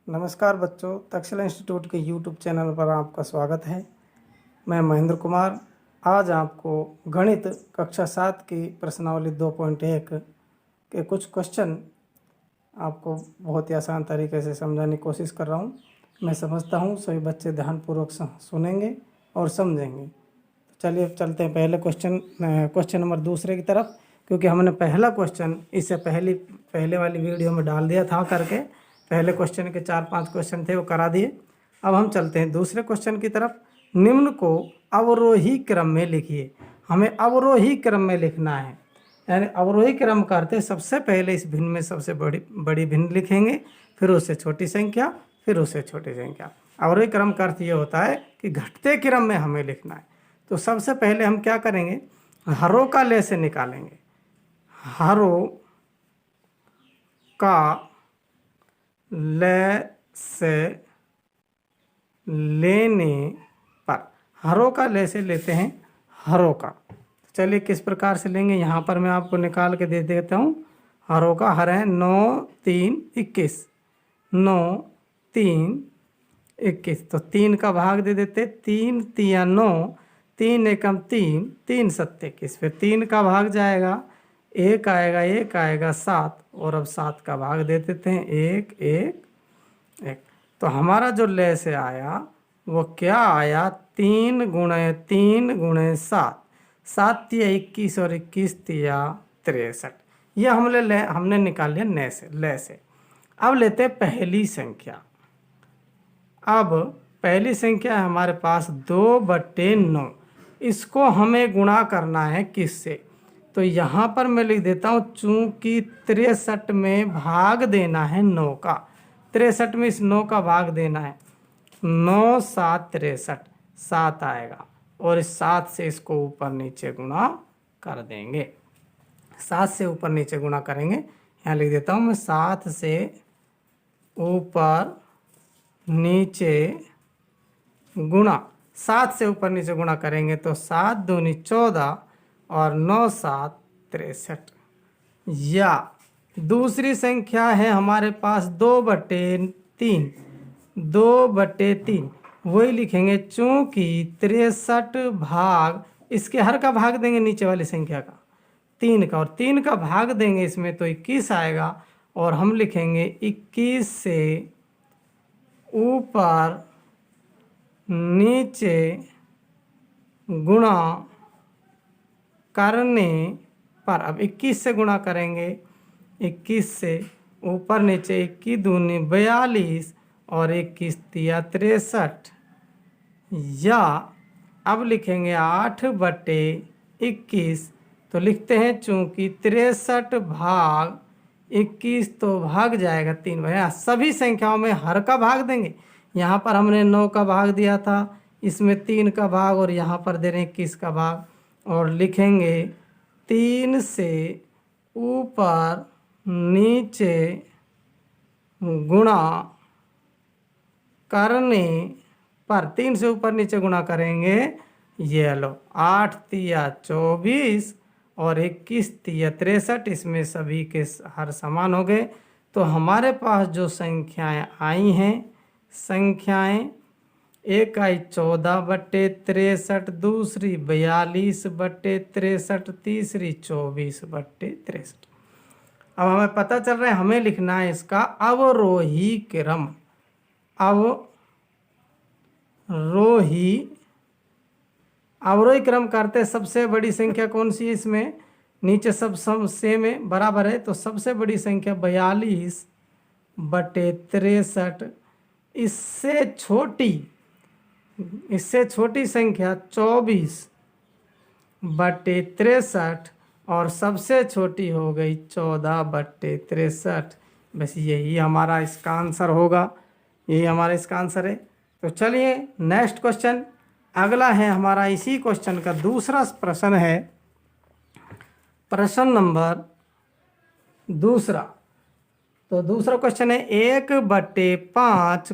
नमस्कार बच्चों, तक्षशिला इंस्टीट्यूट के यूट्यूब चैनल पर आपका स्वागत है। मैं महेंद्र कुमार आज आपको गणित कक्षा 7 की प्रश्नावली 2.1 के कुछ क्वेश्चन आपको बहुत ही आसान तरीके से समझाने की कोशिश कर रहा हूं। मैं समझता हूं सभी बच्चे ध्यानपूर्वक सुनेंगे और समझेंगे। तो चलिए अब चलते हैं पहले क्वेश्चन नंबर दूसरे की तरफ, क्योंकि हमने पहला क्वेश्चन इससे पहले वाली वीडियो में डाल दिया था करके। पहले क्वेश्चन के 4-5 क्वेश्चन थे वो करा दिए। अब हम चलते हैं दूसरे क्वेश्चन की तरफ। निम्न को अवरोही क्रम में लिखिए। हमें अवरोही क्रम में लिखना है, यानी अवरोही क्रम करते सबसे पहले इस भिन्न में सबसे बड़ी भिन्न लिखेंगे, फिर उससे छोटी संख्या, फिर उससे छोटी संख्या। अवरोही क्रम का अर्थ ये होता है कि घटते क्रम में हमें लिखना है। तो सबसे पहले हम क्या करेंगे, हरों का ले से निकालेंगे। हरों का ले से लेने पर, हरों का ले से लेते हैं हरों का। चलिए किस प्रकार से लेंगे, यहाँ पर मैं आपको निकाल के दे देता हूँ। हरों का हर है 9 3 21, 9 3 21, तो 3 का भाग दे देते, 3 तिया 9, 3 एकम 3, 3 सत्ते 21, फिर 3 का भाग जाएगा, 1 आएगा, 1 आएगा 7, और अब 7 का भाग दे देते हैं, 1 1 1। तो हमारा जो ले से आया वो क्या आया, 3 गुणे 3 गुणे 7, 7 तिया 21 और 21 तिया 63। यह हमने निकाल लिया ले से। अब लेते हैं पहली संख्या। अब पहली संख्या है हमारे पास 2/9। इसको हमें गुणा करना है किससे, तो यहाँ पर मैं लिख देता हूँ, चूंकि 63 में भाग देना है 9 का, 63 में इस 9 का भाग देना है, 9 7 63, 7 आएगा, और इस 7 से इसको ऊपर नीचे गुणा कर देंगे। 7 से ऊपर नीचे गुणा करेंगे, यहाँ लिख देता हूँ मैं, 7 से ऊपर नीचे गुणा, 7 से ऊपर नीचे गुणा करेंगे तो 7 दूनी 14 और 9 7 63। या दूसरी संख्या है हमारे पास 2/3, 2/3 वही लिखेंगे, चूंकि 63 भाग, इसके हर का भाग देंगे नीचे वाली संख्या का 3 का, और 3 का भाग देंगे इसमें तो 21 आएगा, और हम लिखेंगे 21 से ऊपर नीचे गुणा करने पर। अब 21 से गुणा करेंगे, 21 से ऊपर नीचे, 21 दूनी 42 और 21 तिया 63। या अब लिखेंगे 8/21, तो लिखते हैं चूंकि 63 भाग 21 तो भाग जाएगा 3 भाग, सभी संख्याओं में हर का भाग देंगे। यहाँ पर हमने 9 का भाग दिया था, इसमें 3 का भाग, और यहाँ पर दे रहे हैं 21 का भाग, और लिखेंगे 3 से ऊपर नीचे गुणा करने पर। 3 से ऊपर नीचे गुणा करेंगे, ये लो, 8 तिया 24 और 21 तिया 63, इसमें सभी के हर समान हो गए। तो हमारे पास जो संख्याएं आई हैं, संख्याएं, एक आई 14/63, दूसरी 42/63, तीसरी 24/63। अब हमें पता चल रहा है हमें लिखना है इसका अवरोही क्रम। अवरोही क्रम करते सबसे बड़ी संख्या कौन सी है, इसमें नीचे सब सेम है, बराबर है, तो सबसे बड़ी संख्या 42/63। इससे छोटी संख्या 24/63, और सबसे छोटी हो गई 14/63। बस यही हमारा इसका आंसर होगा, यही हमारा इसका आंसर है। तो चलिए नेक्स्ट क्वेश्चन अगला है हमारा, इसी क्वेश्चन का दूसरा प्रश्न है, प्रश्न नंबर दूसरा। तो दूसरा क्वेश्चन है 1/5,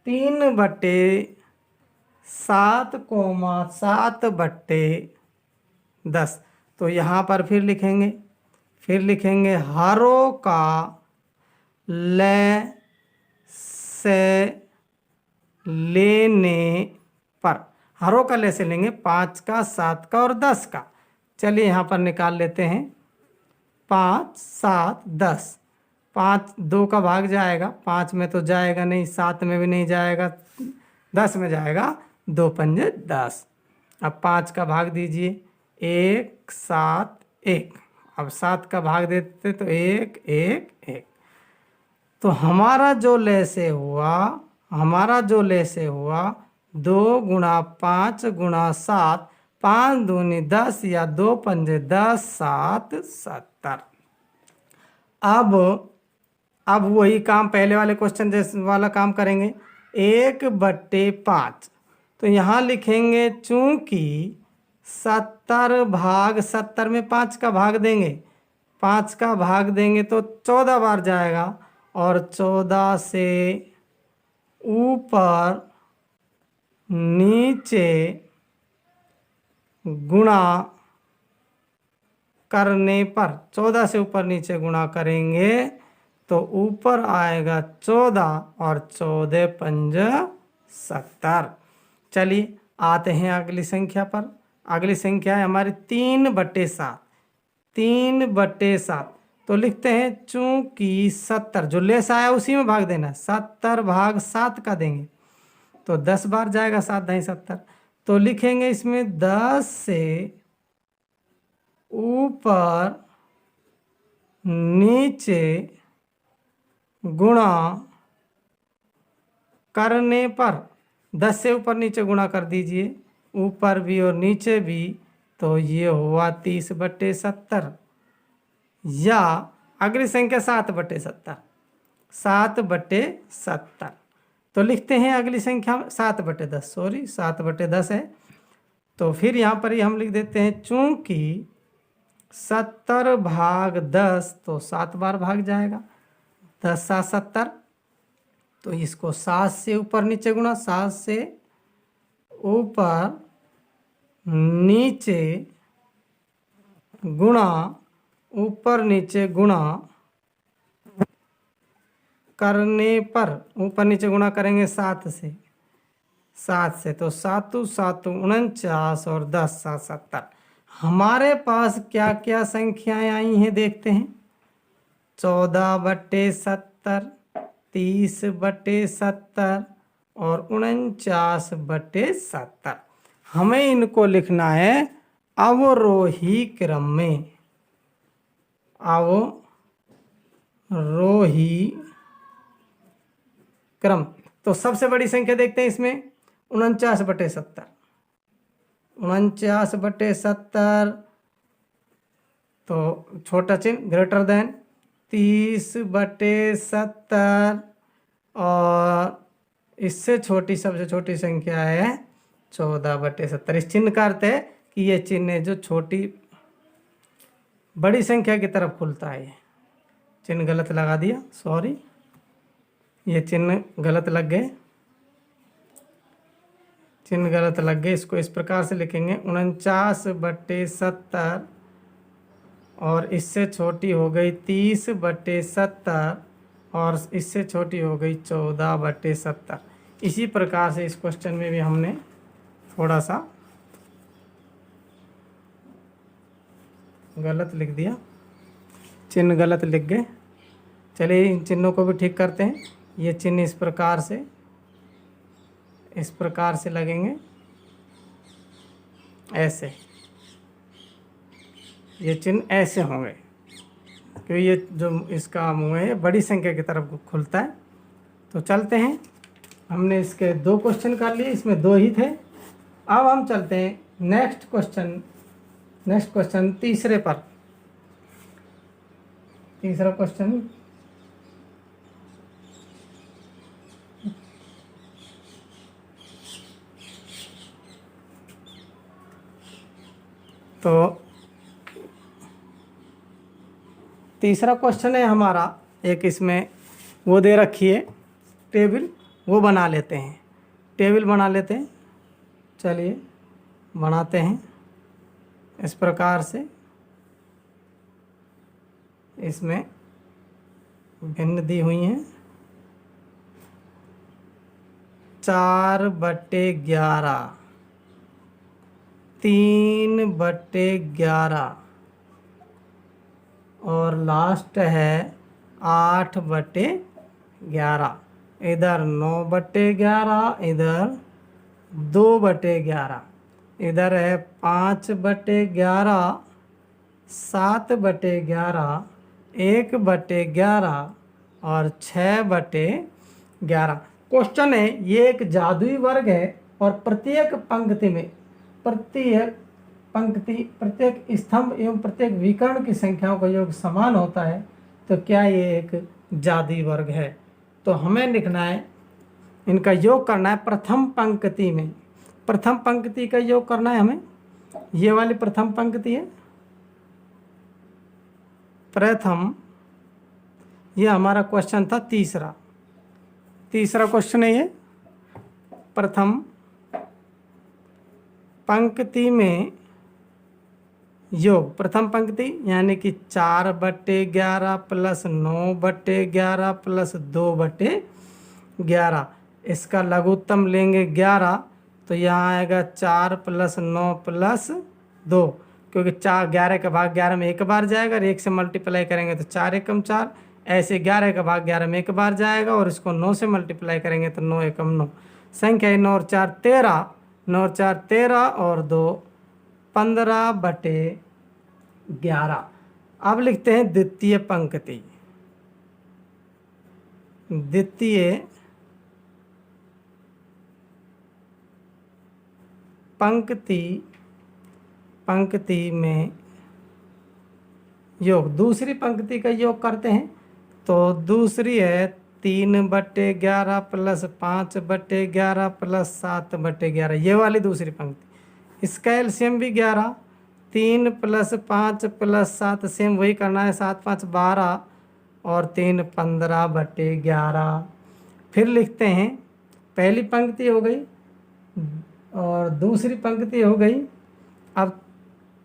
3/7, 7/10। तो यहाँ पर फिर लिखेंगे हरों का ले से लेने पर, हरों का ले से लेंगे 5 का, 7 का और 10 का। चलिए यहाँ पर निकाल लेते हैं। 5 7 10, 5 2 का भाग जाएगा, 5 में तो जाएगा नहीं, 7 में भी नहीं जाएगा, 10 में जाएगा, 2 पंजे 10। अब 5 का भाग दीजिए, 1 7 1। अब 7 का भाग देते तो 1 1 1। तो हमारा जो लेसे हुआ, 2 गुणा 5 गुणा 7, 5 दूनी 10 या 2 पंजे 10, 7 70। अब वही काम पहले वाले क्वेश्चन जैसे वाला काम करेंगे। 1/5, तो यहाँ लिखेंगे चूंकि 70 भाग 70 में 5 का भाग देंगे, 5 का भाग देंगे तो 14 बार जाएगा, और 14 से ऊपर नीचे गुणा करने पर, 14 से ऊपर नीचे गुणा करेंगे तो ऊपर आएगा 14 और 14 पंज 70। चलिए आते हैं अगली संख्या पर। अगली संख्या है हमारी 3/7। 3/7, तो लिखते हैं चूंकि 70 जो लेस आया उसी में भाग देना, 70 भाग 7 का देंगे तो 10 बार जाएगा, 7 × 70। तो लिखेंगे इसमें 10 से ऊपर नीचे गुणा करने पर, 10 से ऊपर नीचे गुणा कर दीजिए, ऊपर भी और नीचे भी, तो ये हुआ 30/70। या अगली संख्या 7/70। 7/70, तो लिखते हैं अगली संख्या 7/10, सॉरी 7/10 है। तो फिर यहाँ पर ही हम लिख देते हैं चूंकि 70 भाग 10, तो 7 बार भाग जाएगा, 10 7 70। तो इसको 7 से ऊपर नीचे गुणा, 7 से ऊपर नीचे गुणा, ऊपर नीचे गुणा करने पर, ऊपर नीचे गुणा करेंगे 7 से, 7 से, तो 7 7 49 और 10 7 70। हमारे पास क्या क्या संख्याएं आई हैं देखते हैं। 14/70, 30/70 और 49/70। हमें इनको लिखना है अवरोही क्रम में, अवरोही क्रम। तो सबसे बड़ी संख्या देखते हैं इसमें 49/70। 49/70, तो छोटा चिन्ह ग्रेटर देन 30/70, और इससे छोटी सबसे छोटी संख्या है 14/70। इस चिन्ह का अर्थ है कि ये चिन्ह जो छोटी बड़ी संख्या की तरफ खुलता है। चिन्ह गलत लगा दिया, सॉरी, ये चिन्ह गलत लग गए, चिन्ह गलत लग गए। इसको इस प्रकार से लिखेंगे 49/70, और इससे छोटी हो गई 30/70, और इससे छोटी हो गई 14/70। इसी प्रकार से इस क्वेश्चन में भी हमने थोड़ा सा गलत लिख दिया, चिन्ह गलत लिख गए। चलिए इन चिन्हों को भी ठीक करते हैं। ये चिन्ह इस प्रकार से लगेंगे, ऐसे, ये चिन्ह ऐसे होंगे, क्योंकि ये जो इसका मुँह है बड़ी संख्या की तरफ खुलता है। तो चलते हैं, हमने इसके 2 क्वेश्चन कर लिए, इसमें 2 ही थे। अब हम चलते हैं नेक्स्ट क्वेश्चन तीसरे पर। तीसरा क्वेश्चन, तो तीसरा क्वेश्चन है हमारा, एक इसमें वो दे रखी है टेबल, वो बना लेते हैं, टेबल बना लेते हैं। चलिए बनाते हैं इस प्रकार से। इसमें भिन्न दी हुई हैं, 4/11, 3/11 और लास्ट है 8/11। इधर 9/11, इधर 2/11, इधर है 5/11, 7/11, 1/11 और 6/11। क्वेश्चन है, ये एक जादुई वर्ग है और प्रत्येक पंक्ति में प्रत्येक स्तंभ एवं प्रत्येक विकर्ण की संख्याओं का योग समान होता है, तो क्या ये एक जादुई वर्ग है? तो हमें लिखना है, इनका योग करना है प्रथम पंक्ति में। प्रथम पंक्ति का योग करना है हमें, ये वाली प्रथम पंक्ति है प्रथम, ये हमारा क्वेश्चन था तीसरा क्वेश्चन है ये। प्रथम पंक्ति में योग, प्रथम पंक्ति यानी कि 4/11 प्लस 9/11 प्लस 2/11, इसका लघुत्तम लेंगे 11, तो यहाँ आएगा 4 + 9 + 2, क्योंकि 11 का भाग 11 में एक बार जाएगा और 1 से मल्टीप्लाई करेंगे तो 4 एकम 4, ऐसे 11 का भाग 11 में एक बार जाएगा और इसको 9 से मल्टीप्लाई करेंगे तो 9 एकम 9। संख्या है 9 और 4 13, 9 और 4 13 और 2 15/11। अब लिखते हैं द्वितीय पंक्ति। द्वितीय पंक्ति में योग, दूसरी पंक्ति का योग करते हैं। तो दूसरी है 3/11 प्लस 5/11 प्लस 7/11, ये वाली दूसरी पंक्ति। इसका एलसीएम भी 11, 3 + 5 + 7 सेम वही करना है, 7 × 5 = 12 और 3 15/11। फिर लिखते हैं, पहली पंक्ति हो गई और दूसरी पंक्ति हो गई। अब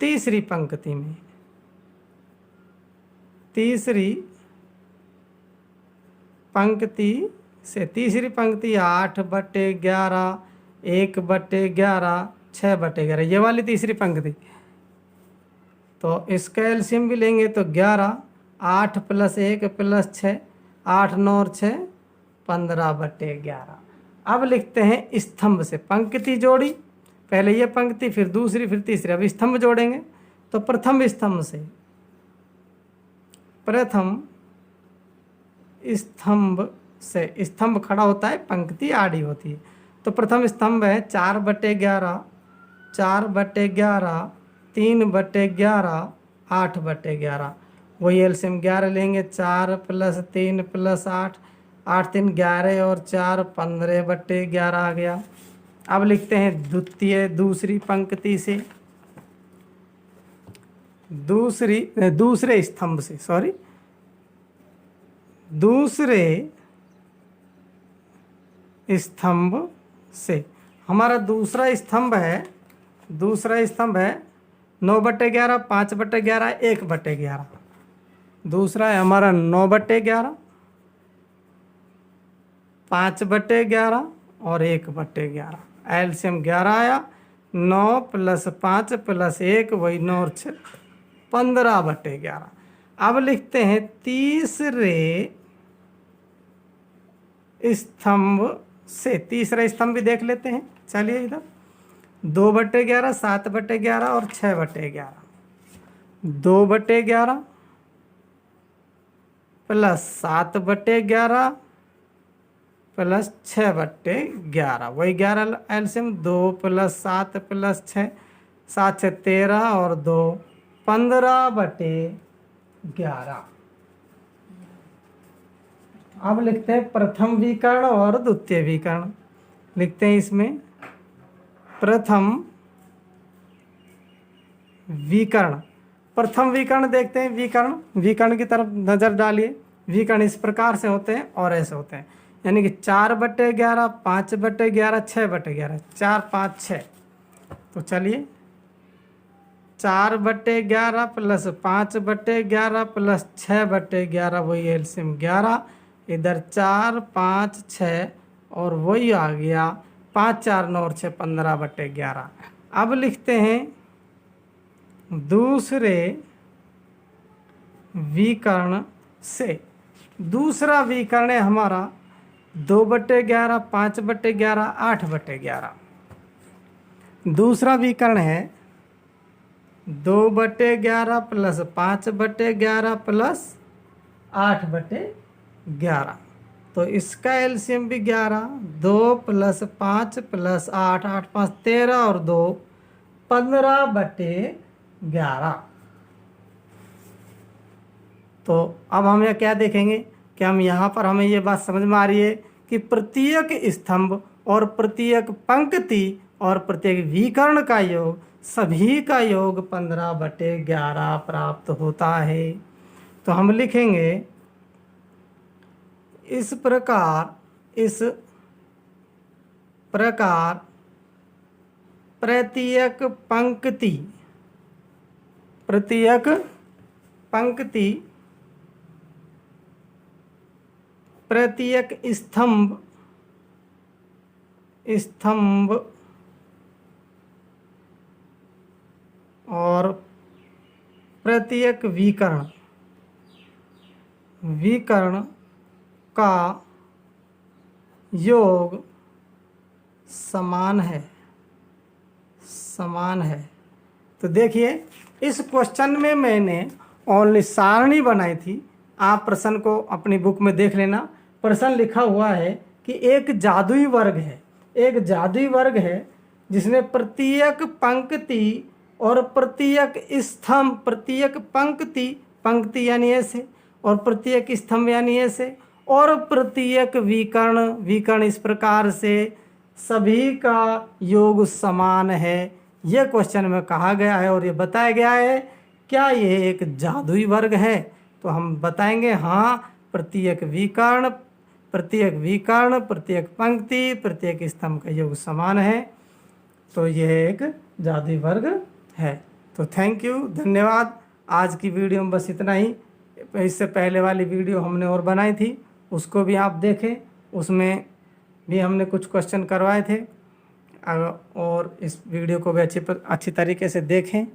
तीसरी पंक्ति में, तीसरी पंक्ति से तीसरी पंक्ति 8/11, 1/11, 6/11, ये वाली तीसरी पंक्ति। तो इसका एलसीएम भी लेंगे तो 11, 8 + 1 + 6, 8 9 और 6 15/11। अब लिखते हैं स्तंभ से, पंक्ति जोड़ी, पहले ये पंक्ति फिर दूसरी फिर तीसरी, अब स्तंभ जोड़ेंगे। तो प्रथम स्तंभ से, प्रथम स्तंभ से, स्तंभ खड़ा होता है, पंक्ति आड़ी होती है। तो प्रथम स्तंभ है 4/11, 4/11, 3/11, 8/11, वही एलसीएम 11 लेंगे, 4 + 3 + 8, 8 3 11 और 4 15/11 आ गया। अब लिखते हैं दूसरी पंक्ति से, दूसरे स्तंभ से, सॉरी, दूसरे स्तंभ से हमारा दूसरा स्तंभ है 9/11, 5/11, 1/11। दूसरा है हमारा 9/11, 5/11 और 1/11। एलसीएम 11 आया, 9 + 5 + 1 वही 9 और 6 15/11। अब लिखते हैं तीसरे स्तंभ से, तीसरा स्तंभ भी देख लेते हैं। चलिए इधर 2/11, 7/11 और 6/11। 2/11 प्लस 7/11 प्लस 6/11, वही 11 एलसीएम, 2 + 7 + 6, 7 6 13 और 2 15/11। अब लिखते हैं प्रथम विकर्ण और द्वितीय विकर्ण। लिखते हैं इसमें प्रथम विकर्ण। प्रथम विकर्ण देखते हैं, विकर्ण की तरफ नज़र डालिए। विकर्ण इस प्रकार से होते हैं और ऐसे होते हैं, यानी कि 4/11, 5/11, 6/11, 4 5 6। तो चलिए 4/11 प्लस 5/11 प्लस 6/11, वही एलसीएम 11, इधर 4 5 6 और वही आ गया 5 4 9 और 6 15/11। अब लिखते हैं दूसरे विकर्ण से। दूसरा विकर्ण है हमारा 2/11, 5/11, 8/11। दूसरा विकर्ण है 2/11 प्लस 5/11 प्लस 8/11। तो इसका एलसीएम भी 11, 2 प्लस 5 प्लस 8, 8 5 13 और 2 15/11। तो अब हम क्या देखेंगे कि हम यहाँ पर हमें ये बात समझ में आ रही है कि प्रत्येक स्तंभ और प्रत्येक पंक्ति और प्रत्येक विकर्ण का योग, सभी का योग 15/11 प्राप्त होता है। तो हम लिखेंगे इस प्रकार प्रत्येक पंक्ति प्रत्येक स्तंभ और प्रत्येक विकर्ण का योग समान है। तो देखिए इस क्वेश्चन में मैंने ओनली सारणी बनाई थी। आप प्रश्न को अपनी बुक में देख लेना। प्रश्न लिखा हुआ है कि एक जादुई वर्ग है जिसमें प्रत्येक पंक्ति और प्रत्येक स्तंभ, प्रत्येक पंक्ति यानी ऐसे, और प्रत्येक स्तंभ यानी ऐसे, और प्रत्येक विकर्ण इस प्रकार से सभी का योग समान है। यह क्वेश्चन में कहा गया है और ये बताया गया है। क्या यह एक जादुई वर्ग है? तो हम बताएंगे हाँ, प्रत्येक विकर्ण, प्रत्येक पंक्ति, प्रत्येक स्तंभ का योग समान है। तो यह एक जादुई वर्ग है। तो थैंक यू, धन्यवाद। आज की वीडियो में बस इतना ही। इससे पहले वाली वीडियो हमने और बनाई थी, उसको भी आप देखें। उसमें भी हमने कुछ क्वेश्चन करवाए थे। और इस वीडियो को भी अच्छी तरीके से देखें।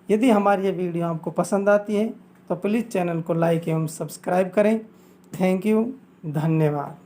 यदि हमारी ये वीडियो आपको पसंद आती है तो प्लीज़ चैनल को लाइक एवं सब्सक्राइब करें। थैंक यू, धन्यवाद।